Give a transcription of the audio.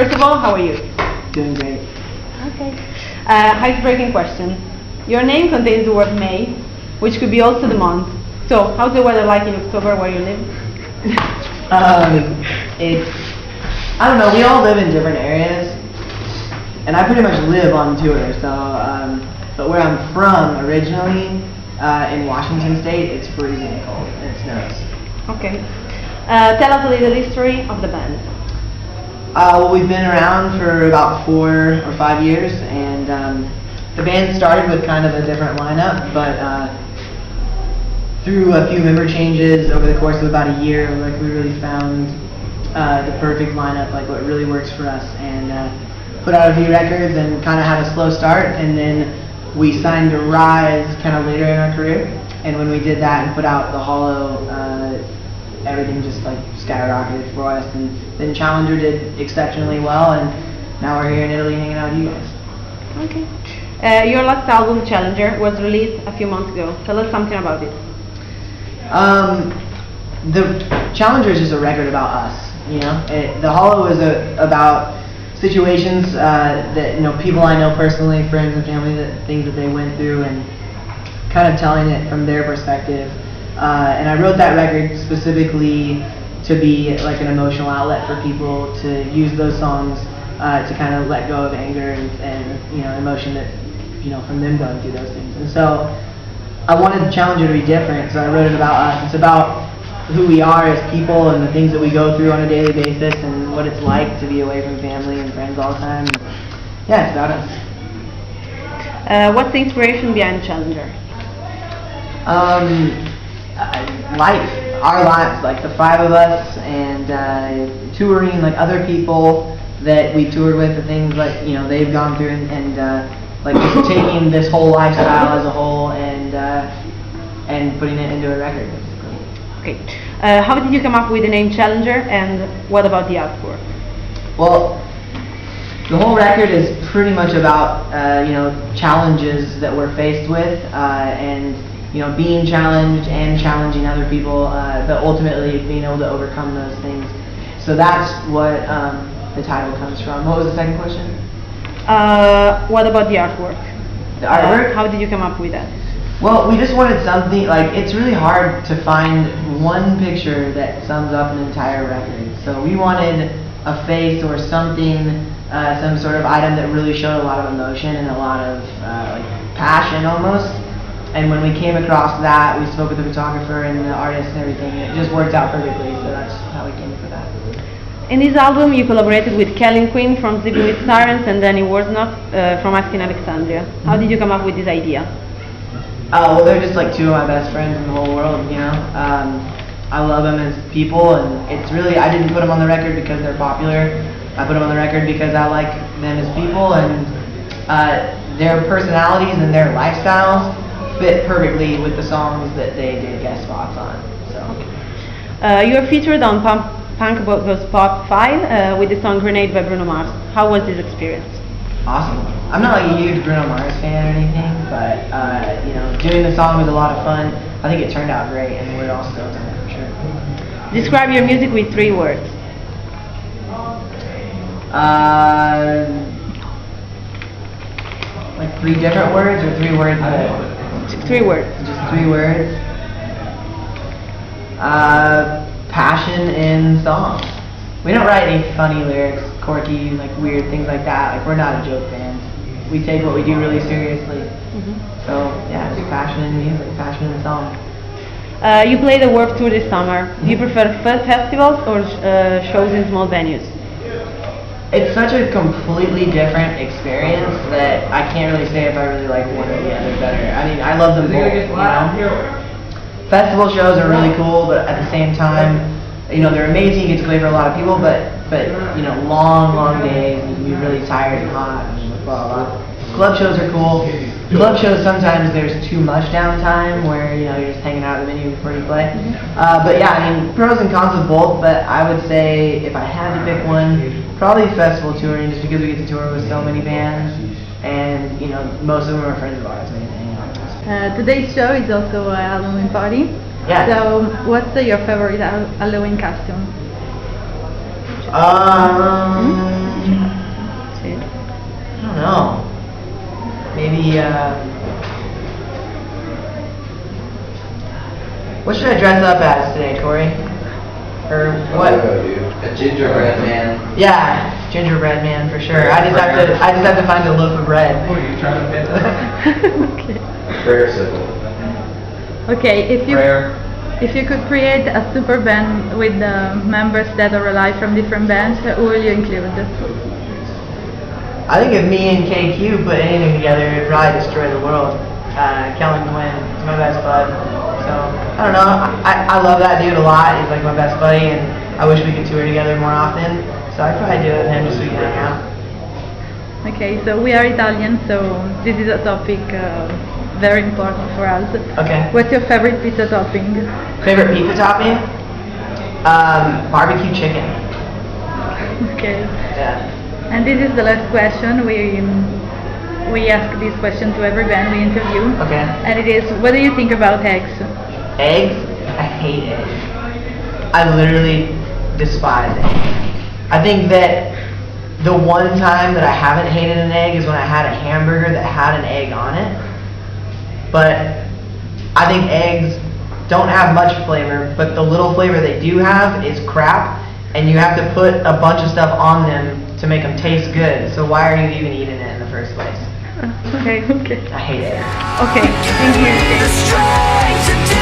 First of all, how are you? Doing great. Okay. Icebreaking question. Your name contains the word May, which could be also the month. So, how's the weather like in October where you live? I don't know, we all live in different areas, and I pretty much live on tour, so, but where I'm from originally, in Washington State, it's freezing cold, and it snows. Okay. Tell us a little history of the band. Well, we've been around for about 4 or 5 years, and the band started with kind of a different lineup, but through a few member changes over the course of about a year, like we really found the perfect lineup, like what really works for us, and put out a few records and kind of had a slow start, and then we signed to Rise kind of later in our career, and when we did that and put out the Hollow, everything just like skyrocketed for us, and then Challenger did exceptionally well, and now we're here in Italy hanging out with you guys. Okay. Your last album, Challenger, was released a few months ago. Tell us something about it. The Challenger is just a record about us, you know. The Hollow is about situations that, you know, people I know personally, friends and family, that things that they went through, and kind of telling it from their perspective. And I wrote that record specifically to be like an emotional outlet for people to use those songs to kind of let go of anger and you know, emotion that, you know, from them going through those things. And so I wanted the Challenger to be different, so I wrote it about us. It's about who we are as people and the things that we go through on a daily basis and what it's like to be away from family and friends all the time. And yeah, it's about us. What's the inspiration behind Challenger? Life, our lives, like the 5 of us, and touring, like other people that we toured with, the things like, you know, they've gone through, and like just taking this whole lifestyle as a whole and putting it into a record. Okay. How did you come up with the name Challenger, and what about the artwork? Well, the whole record is pretty much about you know, challenges that we're faced with, and you know, being challenged and challenging other people, but ultimately being able to overcome those things. So that's what the title comes from. What was the second question? What about the artwork? The artwork? How did you come up with that? Well, we just wanted something, like, it's really hard to find one picture that sums up an entire record. So we wanted a face or something, some sort of item that really showed a lot of emotion and a lot of like passion almost. And when we came across that, we spoke with the photographer and the artist and everything, and it just worked out perfectly, so that's how we came for that. In this album, you collaborated with Kelly Quinn from Sleeping with Sirens and Danny Worsnop from Asking Alexandria. How did you come up with this idea? Well, they're just like 2 of my best friends in the whole world, you know. I love them as people, and it's really, I didn't put them on the record because they're popular. I put them on the record because I like them as people, and their personalities and their lifestyles fit perfectly with the songs that they did guest spots on. So you are featured on Punk Goes Pop 5 with the song Grenade by Bruno Mars. How was this experience? Awesome. I'm not like a huge Bruno Mars fan or anything, but you know, doing the song was a lot of fun. I think it turned out great, and we're all stoked on it for sure. Describe your music with 3 words. Like 3 different words or 3 words? 3 words. Just 3 words. Passion in songs. We don't write any funny lyrics, quirky, like weird things like that. Like, we're not a joke band. We take what we do really seriously. So yeah, it's passion in music, passion in song. You play the Warped Tour this summer. Do you prefer festivals or shows in small venues? It's such a completely different experience that I can't really say if I really like one or the other better. I mean, I love them both, you know. Festival shows are really cool, but at the same time, you know, they're amazing. You get to play for a lot of people, but you know, long days, and you can be really tired and hot and blah blah. Club shows are cool. Club shows, sometimes there's too much downtime where, you know, you're just hanging out at the venue before you play. But yeah, I mean, pros and cons of both, but I would say if I had to pick one, probably festival touring, just because we get to tour with so many bands, and you know, most of them are friends of ours. Today's show is also a Halloween party. Yeah. So, what's your favorite Halloween costume? the, what should I dress up as today, Corey? Or what? A gingerbread man. Yeah, gingerbread man for sure. I just have to find a loaf of bread. What are you trying to fit? Okay. Prayer symbol. Okay, Prayer. if you could create a super band with members dead or alive from different bands, who will you include? I think if me and KQ put anything together, it'd probably destroy the world. Kellen Quinn is my best bud. So, I don't know, I love that dude a lot. He's like my best buddy, and I wish we could tour together more often. So I'd probably do it with him just so we can hang out. Okay, so we are Italian, so this is a topic very important for us. Okay. What's your favorite pizza topping? Favorite pizza topping? Barbecue chicken. Okay. Yeah. And this is the last question. We ask this question to every band we interview. Okay. And it is, what do you think about eggs? Eggs? I hate eggs. I literally despise eggs. I think that the one time that I haven't hated an egg is when I had a hamburger that had an egg on it. But I think eggs don't have much flavor, but the little flavor they do have is crap, and you have to put a bunch of stuff on them to make them taste good. So why are you even eating it in the first place? Okay. I hate eggs. Okay, thank you.